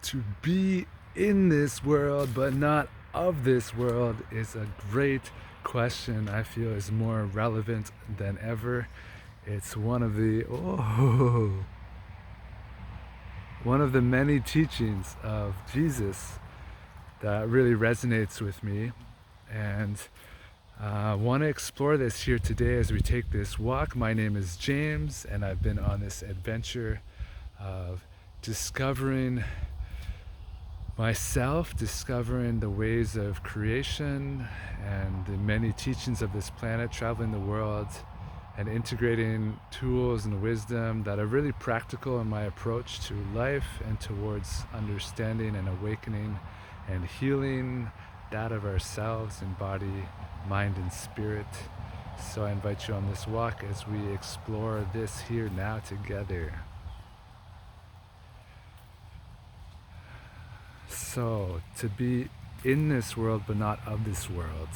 To be in this world but not of this world is a great question. I feel is more relevant than ever. It's one of the many teachings of Jesus that really resonates with me, and I want to explore this here today as we take this walk. My name is James, and I've been on this adventure of discovering myself, discovering the ways of creation and the many teachings of this planet, traveling the world and integrating tools and wisdom that are really practical in my approach to life and towards understanding and awakening and healing that of ourselves in body, mind, and spirit. So I invite you on this walk as we explore this here now together. So, to be in this world but not of this world.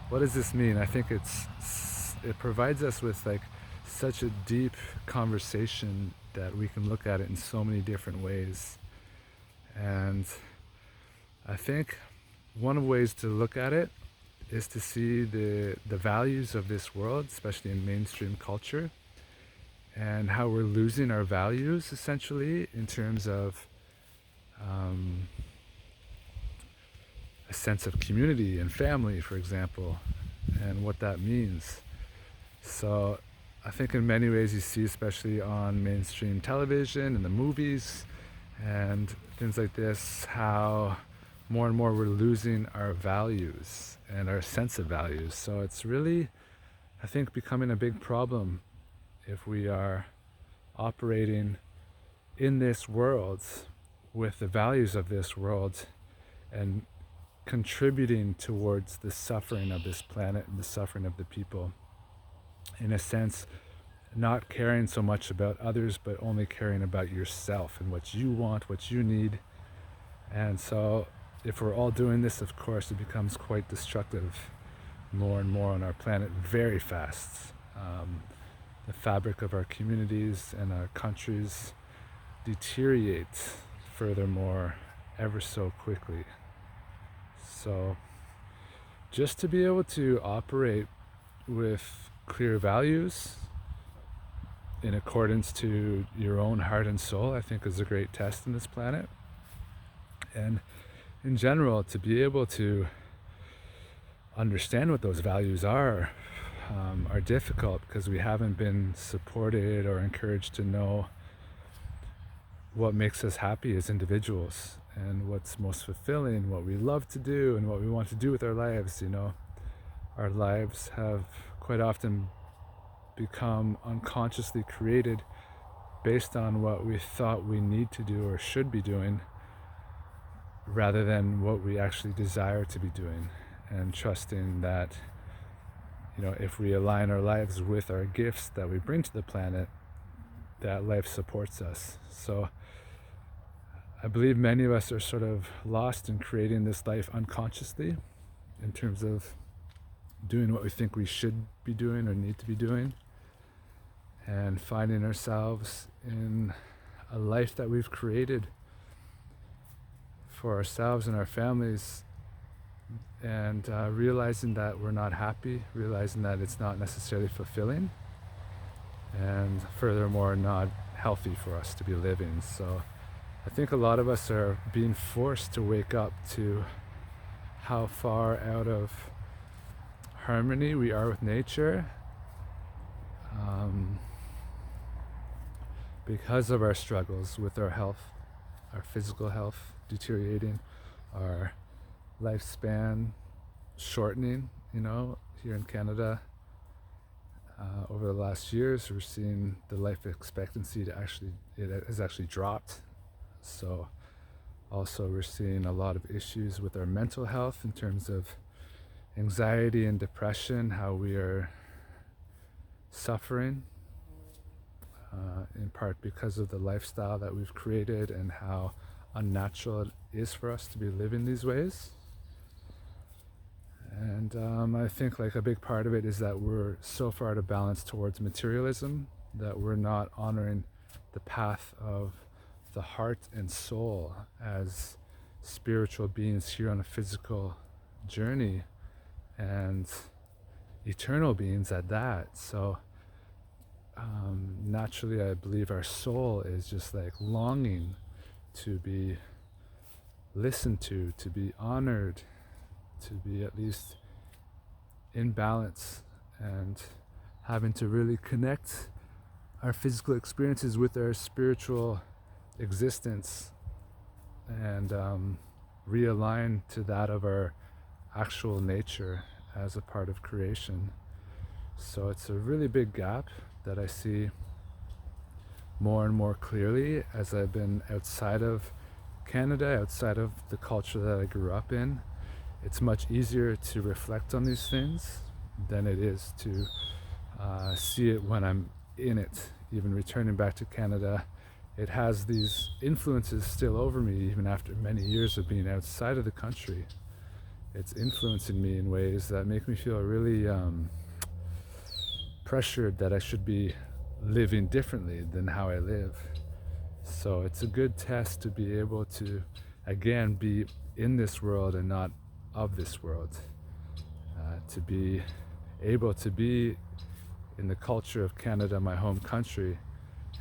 What does this mean? I think it provides us with like such a deep conversation that we can look at it in so many different ways. And I think one of the ways to look at it is to see the values of this world, especially in mainstream culture, and how we're losing our values essentially in terms of um, a sense of community and family, for example, and what that means. So I think in many ways you see, especially on mainstream television and the movies and things like this, how more and more we're losing our values and our sense of values. So it's really, I think, becoming a big problem if we are operating in this world with the values of this world and contributing towards the suffering of this planet and the suffering of the people. In a sense, not caring so much about others, but only caring about yourself and what you want, what you need. And so, if we're all doing this, of course, it becomes quite destructive more and more on our planet very fast. The fabric of our communities and our countries deteriorate furthermore ever so quickly. So just to be able to operate with clear values in accordance to your own heart and soul, I think is a great test in this planet. And in general, to be able to understand what those values are difficult because we haven't been supported or encouraged to know what makes us happy as individuals and what's most fulfilling, what we love to do and what we want to do with our lives. Our lives have quite often become unconsciously created based on what we thought we need to do or should be doing rather than what we actually desire to be doing, and trusting that if we align our lives with our gifts that we bring to the planet, that life supports us. So I believe many of us are sort of lost in creating this life unconsciously in terms of doing what we think we should be doing or need to be doing, and finding ourselves in a life that we've created for ourselves and our families, and realizing that we're not happy, realizing that it's not necessarily fulfilling, and furthermore not healthy for us to be living. So I think a lot of us are being forced to wake up to how far out of harmony we are with nature, because of our struggles with our health, our physical health deteriorating, our lifespan shortening. Here in Canada, over the last years, we're seeing the life expectancy it has actually dropped. So also we're seeing a lot of issues with our mental health in terms of anxiety and depression, how we are suffering in part because of the lifestyle that we've created and how unnatural it is for us to be living these ways. And I think like a big part of it is that we're so far out of balance towards materialism that we're not honoring the path of the heart and soul as spiritual beings here on a physical journey, and eternal beings at that. So naturally, I believe our soul is just like longing to be listened to be honored, to be at least in balance, and having to really connect our physical experiences with our spiritual existence, and realign to that of our actual nature as a part of creation. So it's a really big gap that I see more and more clearly as I've been outside of Canada, outside of the culture that I grew up in. It's much easier to reflect on these things than it is to see it when I'm in it. Even returning back to Canada, it has these influences still over me even after many years of being outside of the country. It's influencing me in ways that make me feel really pressured that I should be living differently than how I live. So it's a good test to be able to, again, be in this world and not of this world. To be able to be in the culture of Canada, my home country,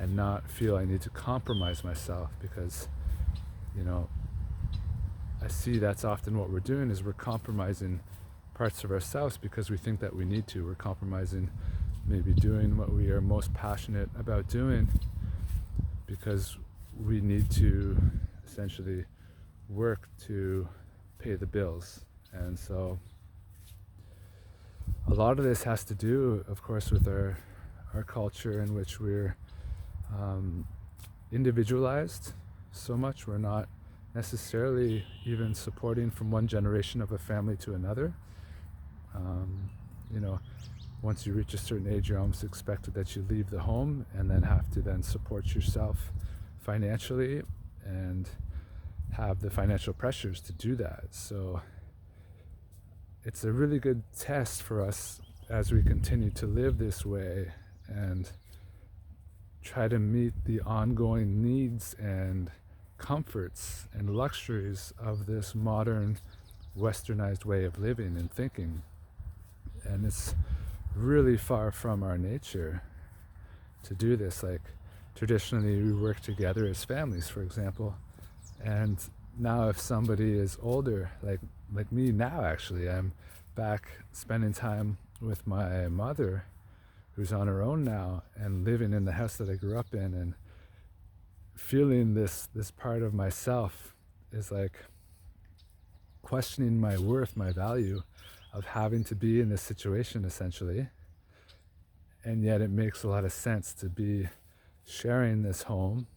and not feel I need to compromise myself, because, you know, I see that's often what we're doing, is we're compromising parts of ourselves because we think that we need to. We're compromising maybe doing what we are most passionate about doing because we need to essentially work to pay the bills. And so a lot of this has to do, of course, with our culture in which we're individualized so much. We're not necessarily even supporting from one generation of a family to another. You know, once you reach a certain age, you're almost expected that you leave the home and then have to then support yourself financially and have the financial pressures to do that. So it's a really good test for us as we continue to live this way and try to meet the ongoing needs and comforts and luxuries of this modern westernized way of living and thinking. And it's really far from our nature to do this. Like, traditionally we work together as families, for example, and now if somebody is older, like me now, actually I'm back spending time with my mother, who's on her own now and living in the house that I grew up in, and feeling this part of myself is like questioning my worth, my value of having to be in this situation, essentially. And yet it makes a lot of sense to be sharing this home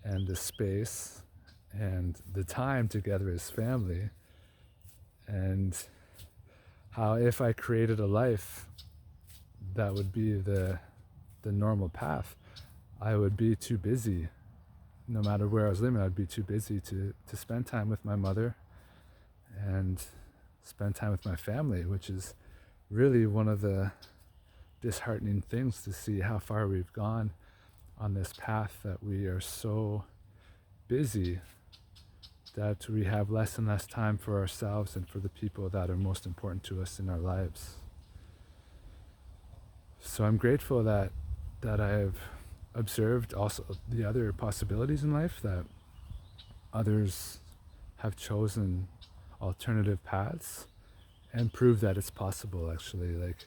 and the space and the time together as family. And how if I created a life that would be the normal path, I would be too busy. No matter where I was living, I'd be too busy to spend time with my mother and spend time with my family, which is really one of the disheartening things, to see how far we've gone on this path, that we are so busy that we have less and less time for ourselves and for the people that are most important to us in our lives. So I'm grateful that I've observed also the other possibilities in life, that others have chosen alternative paths and proved that it's possible, actually. Like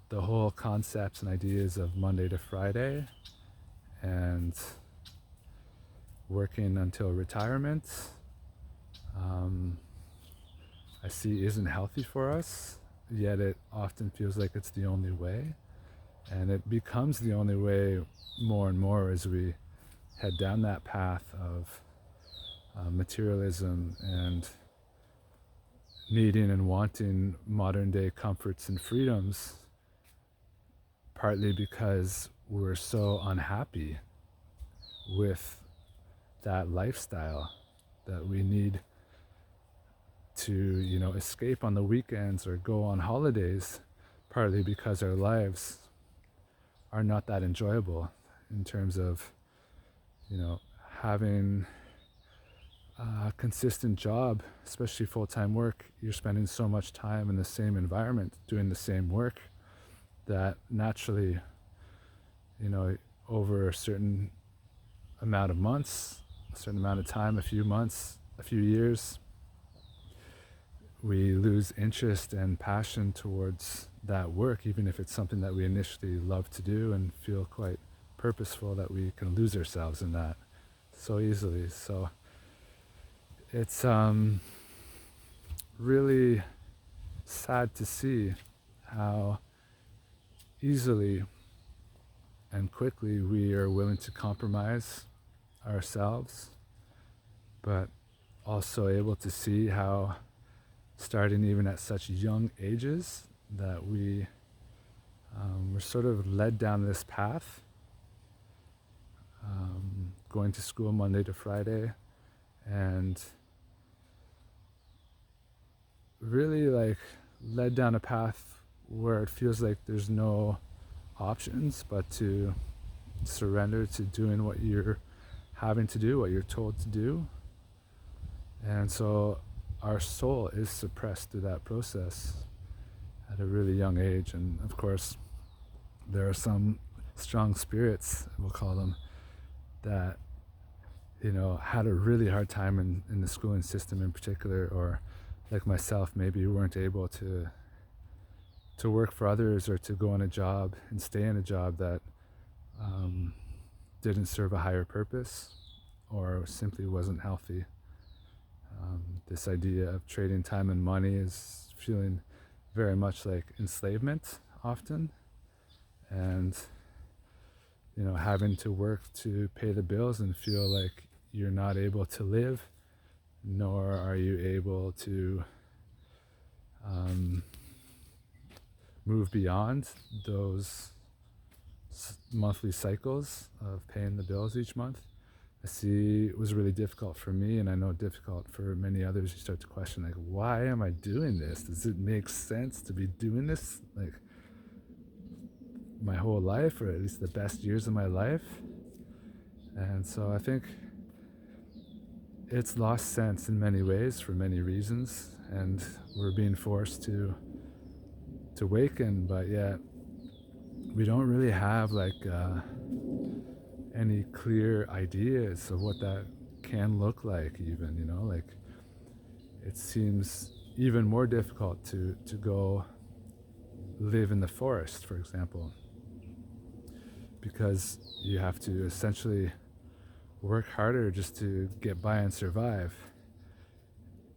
the whole concepts and ideas of Monday to Friday and working until retirement, I see isn't healthy for us, yet it often feels like it's the only way. And it becomes the only way more and more as we head down that path of materialism and needing and wanting modern day comforts and freedoms, partly because we're so unhappy with that lifestyle that we need to, you know, escape on the weekends or go on holidays, partly because our lives are not that enjoyable in terms of, you know, having a consistent job, especially full-time work, you're spending so much time in the same environment doing the same work that naturally, you know, over a certain amount of months, a certain amount of time, a few months, a few years, we lose interest and passion towards that work, even if it's something that we initially love to do and feel quite purposeful, that we can lose ourselves in that so easily. So it's really sad to see how easily and quickly we are willing to compromise ourselves, but also able to see how, starting even at such young ages, that we're sort of led down this path, going to school Monday to Friday, and really like led down a path where it feels like there's no options but to surrender to doing what you're having to do, what you're told to do. And so our soul is suppressed through that process at a really young age. And of course, there are some strong spirits, we'll call them, that, you know, had a really hard time in the schooling system in particular, or like myself, maybe weren't able to work for others or to go on a job and stay in a job that didn't serve a higher purpose or simply wasn't healthy. This idea of trading time and money is feeling very much like enslavement often, and, you know, having to work to pay the bills and feel like you're not able to live, nor are you able to move beyond those monthly cycles of paying the bills each month. I see it was really difficult for me, and I know difficult for many others. You start to question, like, why am I doing this? Does it make sense to be doing this like my whole life, or at least the best years of my life? And so I think it's lost sense in many ways for many reasons, and we're being forced to awaken, but yet we don't really have like any clear ideas of what that can look like, even, you know, like it seems even more difficult to go live in the forest, for example, because you have to essentially work harder just to get by and survive.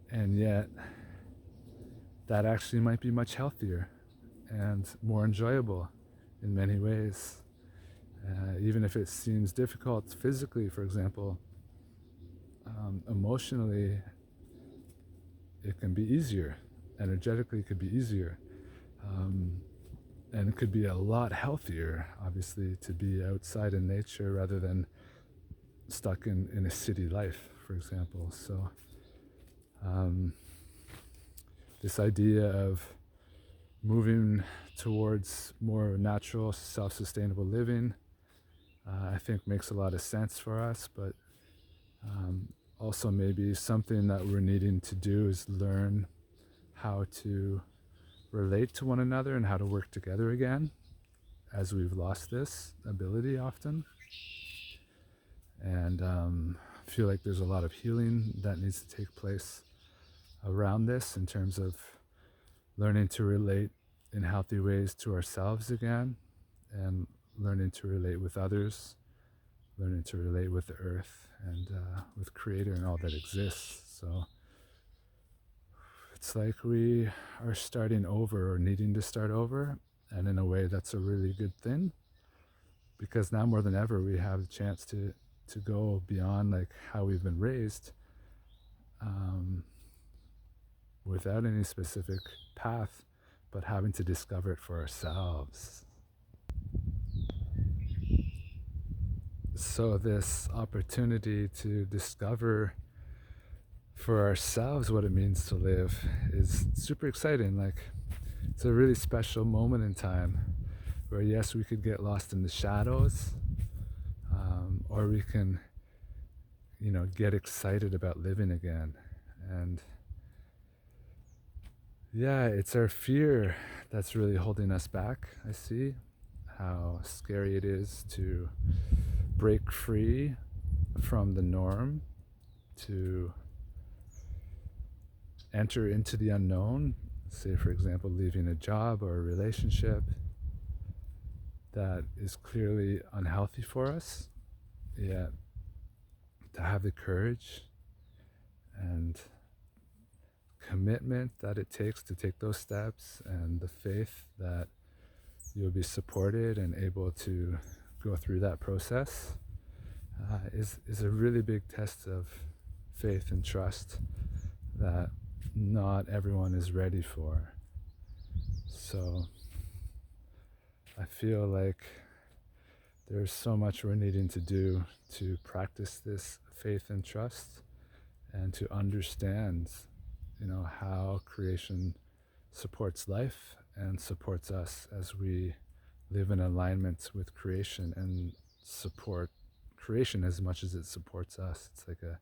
And yet that actually might be much healthier and more enjoyable in many ways. Even if it seems difficult physically, for example, emotionally it can be easier, energetically it could be easier, and it could be a lot healthier, obviously, to be outside in nature rather than stuck in a city life, for example. So this idea of moving towards more natural, self-sustainable living, I think makes a lot of sense for us, but also maybe something that we're needing to do is learn how to relate to one another and how to work together again, as we've lost this ability often. And I feel like there's a lot of healing that needs to take place around this, in terms of learning to relate in healthy ways to ourselves again, and learning to relate with others, learning to relate with the earth and with Creator and all that exists. So it's like we are starting over, or needing to start over, and in a way that's a really good thing, because now more than ever we have the chance to go beyond like how we've been raised, without any specific path, but having to discover it for ourselves. So this opportunity to discover for ourselves what it means to live is super exciting. Like, it's a really special moment in time where, yes, we could get lost in the shadows, or we can get excited about living again. And yeah, it's our fear that's really holding us back. I see how scary it is to break free from the norm, to enter into the unknown, say, for example, leaving a job or a relationship that is clearly unhealthy for us, yet to have the courage and commitment that it takes to take those steps, and the faith that you'll be supported and able to go through that process, is a really big test of faith and trust that not everyone is ready for. So I feel like there's so much we're needing to do to practice this faith and trust, and to understand, how creation supports life and supports us as we live in alignment with creation and support creation as much as it supports us. It's like a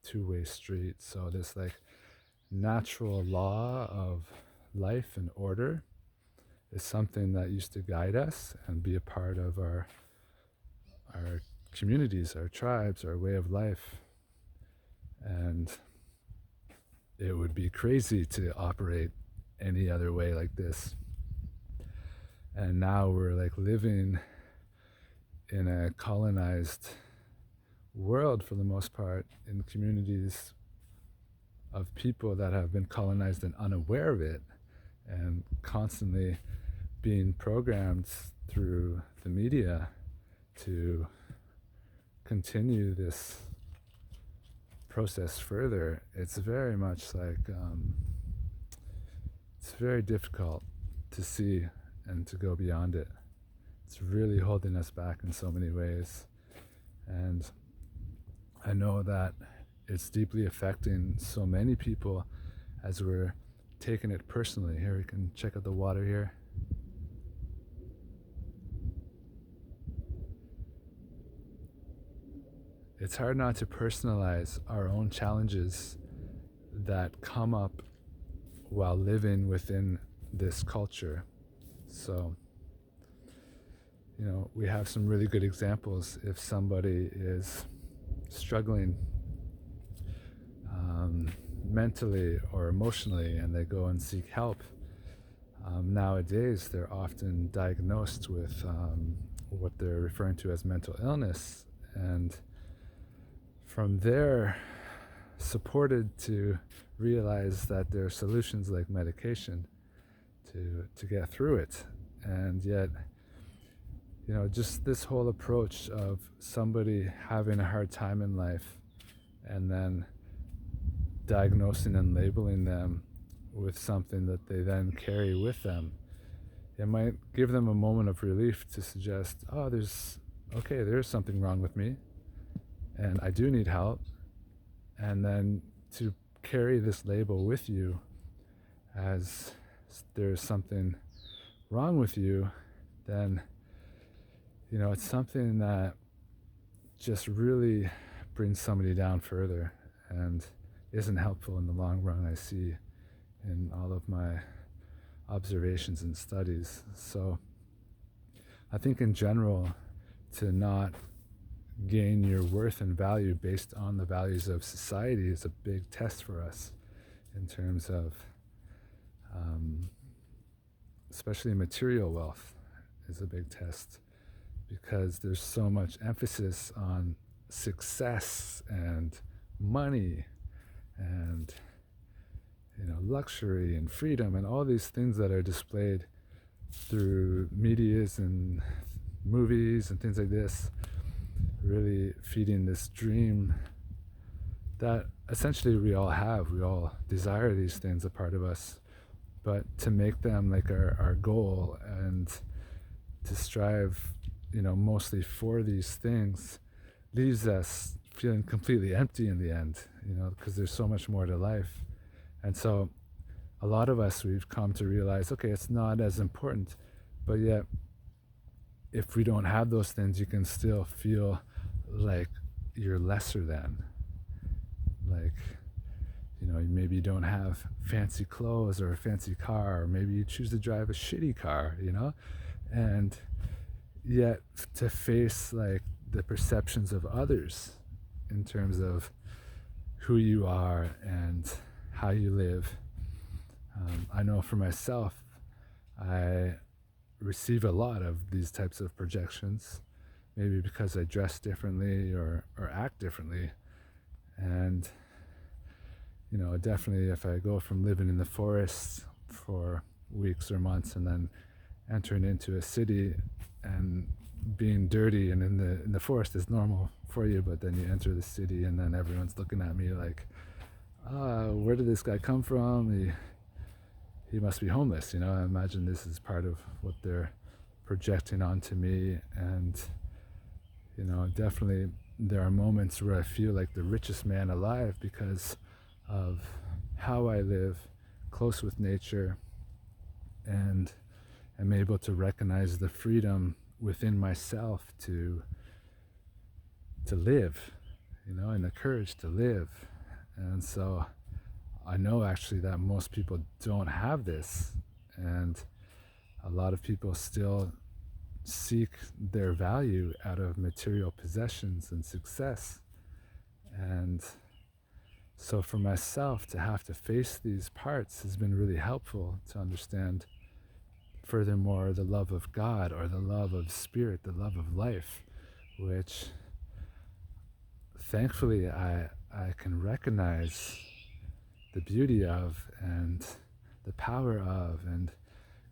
two-way street. So this like natural law of life and order is something that used to guide us and be a part of our communities, our tribes, our way of life. And it would be crazy to operate any other way like this. And now we're like living in a colonized world for the most part, in communities of people that have been colonized and unaware of it, and constantly being programmed through the media to continue this process further. It's very much like it's very difficult to see and to go beyond it. It's really holding us back in so many ways, and I know that it's deeply affecting so many people as we're taking it personally. Here, we can check out the water here. It's hard not to personalize our own challenges that come up while living within this culture. So, we have some really good examples. If somebody is struggling mentally or emotionally and they go and seek help, nowadays they're often diagnosed with what they're referring to as mental illness, and from there supported to realize that there are solutions like medication to get through it. And yet, just this whole approach of somebody having a hard time in life and then diagnosing and labeling them with something that they then carry with them, it might give them a moment of relief to suggest, oh, there's something wrong with me and I do need help. And then to carry this label with you as there's something wrong with you, then it's something that just really brings somebody down further and isn't helpful in the long run, I see in all of my observations and studies. So I think in general, to not gain your worth and value based on the values of society is a big test for us in terms of especially material wealth is a big test, because there's so much emphasis on success and money and luxury and freedom and all these things that are displayed through medias and movies and things like this, really feeding this dream that essentially we all have. We all desire these things, a part of us, but to make them like our goal and to strive mostly for these things leaves us feeling completely empty in the end, because there's so much more to life. And so a lot of us, we've come to realize, okay, it's not as important, but yet if we don't have those things, you can still feel like you're lesser than. Like, maybe you don't have fancy clothes or a fancy car, or maybe you choose to drive a shitty car, and yet to face like the perceptions of others in terms of who you are and how you live. I know for myself, I receive a lot of these types of projections, maybe because I dress differently or act differently. And, definitely if I go from living in the forest for weeks or months and then entering into a city and being dirty and in the forest is normal for you, but then you enter the city and then everyone's looking at me like, where did this guy come from? He must be homeless. I imagine this is part of what they're projecting onto me. And definitely there are moments where I feel like the richest man alive because of how I live close with nature, and am able to recognize the freedom within myself to live, and the courage to live. And so I know actually that most people don't have this, and a lot of people still seek their value out of material possessions and success. And so for myself to have to face these parts has been really helpful to understand furthermore the love of God, or the love of spirit, the love of life, which thankfully I can recognize the beauty of and the power of, and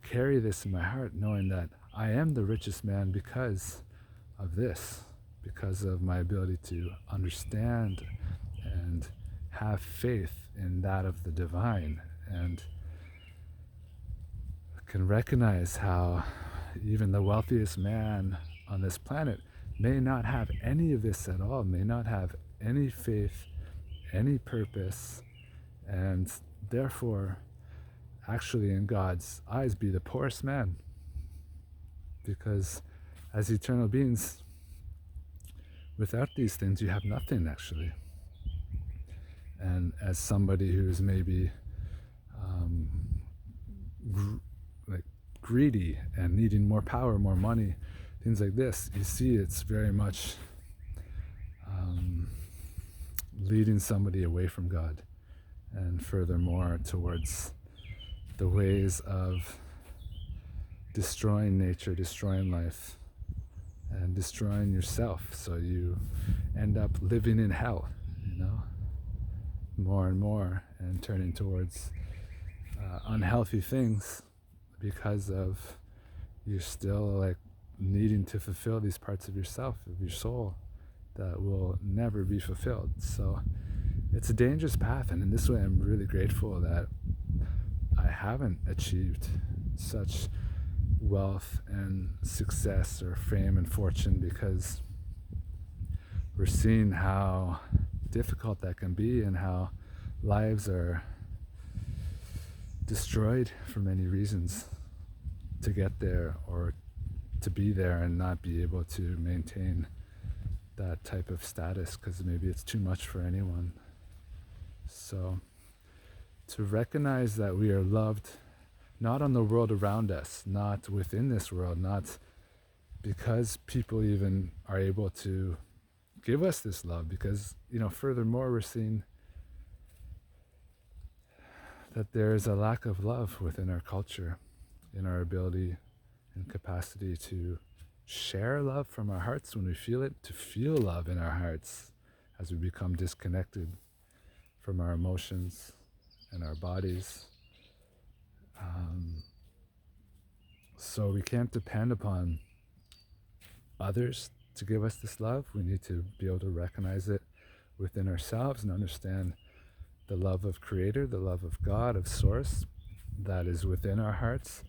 carry this in my heart, knowing that I am the richest man because of this, because of my ability to understand and have faith in that of the divine, and can recognize how even the wealthiest man on this planet may not have any of this at all, may not have any faith, any purpose, and therefore actually in God's eyes be the poorest man. Because as eternal beings, without these things you have nothing actually. And as somebody who's maybe greedy and needing more power, more money, things like this, you see it's very much leading somebody away from God, and furthermore towards the ways of destroying nature, destroying life, and destroying yourself. So you end up living in hell, more and more, and turning towards unhealthy things because of you're still like needing to fulfill these parts of yourself, of your soul, that will never be fulfilled. So it's a dangerous path, and in this way I'm really grateful that I haven't achieved such wealth and success or fame and fortune, because we're seeing how difficult that can be and how lives are destroyed for many reasons to get there, or to be there and not be able to maintain that type of status because maybe it's too much for anyone. So to recognize that we are loved not on the world around us, not within this world, not because people even are able to give us this love, because furthermore we're seeing that there is a lack of love within our culture, in our ability and capacity to share love from our hearts when we feel it, to feel love in our hearts as we become disconnected from our emotions and our bodies. So we can't depend upon others to give us this love. We need to be able to recognize it within ourselves and understand the love of Creator, the love of God, of Source, that is within our hearts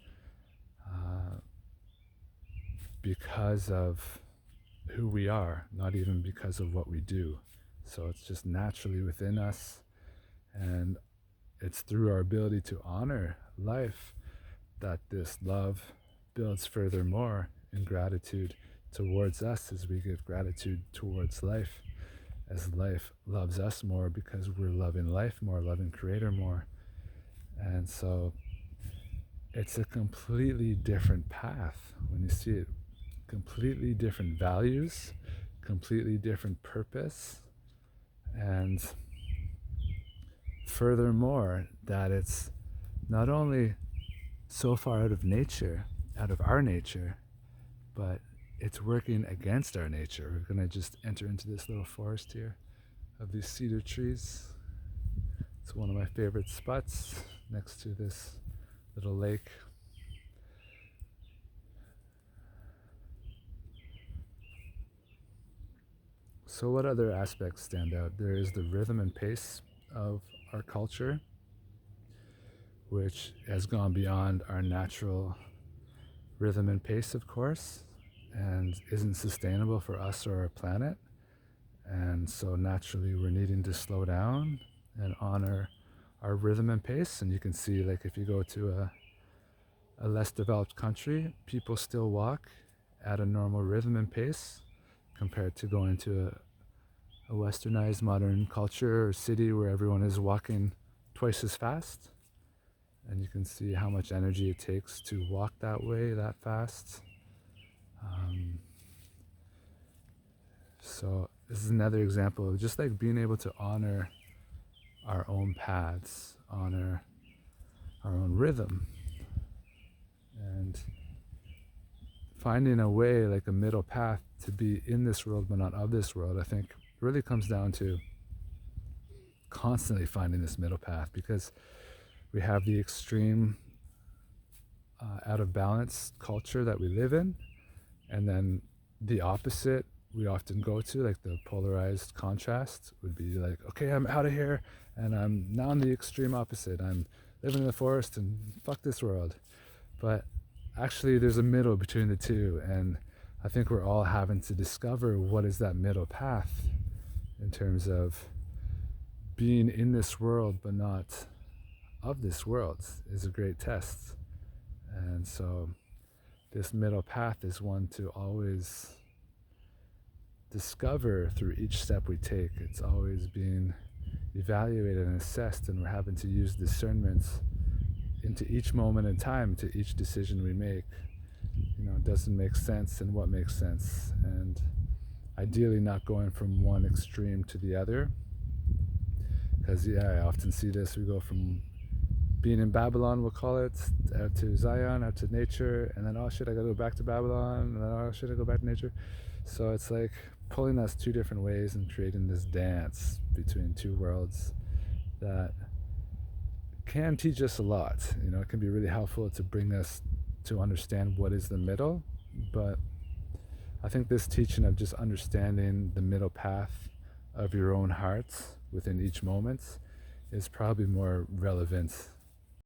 because of who we are, not even because of what we do. So it's just naturally within us, and it's through our ability to honor life that this love builds furthermore in gratitude towards us as we give gratitude towards life. as life loves us more because we're loving life more, loving Creator more. And so it's a completely different path when you see it. Completely different values, completely different purpose, and furthermore, that it's not only so far out of nature, out of our nature, but it's working against our nature. We're going to just enter into this little forest here of these cedar trees. It's one of my favorite spots next to this little lake. So what other aspects stand out? There is the rhythm and pace of our culture, which has gone beyond our natural rhythm and pace, of course, and isn't sustainable for us or our planet. And so naturally we're needing to slow down and honor our rhythm and pace. And you can see, like, if you go to a less developed country, people still walk at a normal rhythm and pace compared to going to a westernized modern culture or city where everyone is walking twice as fast. And you can see how much energy it takes to walk that way, that fast. So this is another example of just like being able to honor our own paths, honor our own rhythm, and finding a way, like a middle path, to be in this world but not of this world. I think really comes down to constantly finding this middle path, because we have the extreme out of balance culture that we live in, and then the opposite we often go to, like the polarized contrast would be like, okay, I'm out of here and I'm now on the extreme opposite. I'm living in the forest and fuck this world. But actually there's a middle between the two, and I think we're all having to discover what is that middle path in terms of being in this world but not of this world is a great test. And so this middle path is one to always discover through each step we take. It's always being evaluated and assessed, and we're having to use discernment into each moment in time, to each decision we make. You know, does it make sense and what makes sense? And ideally not going from one extreme to the other. Because I often see this, we go from being in Babylon, we'll call it, out to Zion, out to nature, and then, oh shit, I gotta go back to Babylon, and then, oh shit, I go back to nature. So it's like pulling us two different ways and creating this dance between two worlds that can teach us a lot. You know, it can be really helpful to bring us to understand what is the middle, but I think this teaching of just understanding the middle path of your own heart within each moment is probably more relevant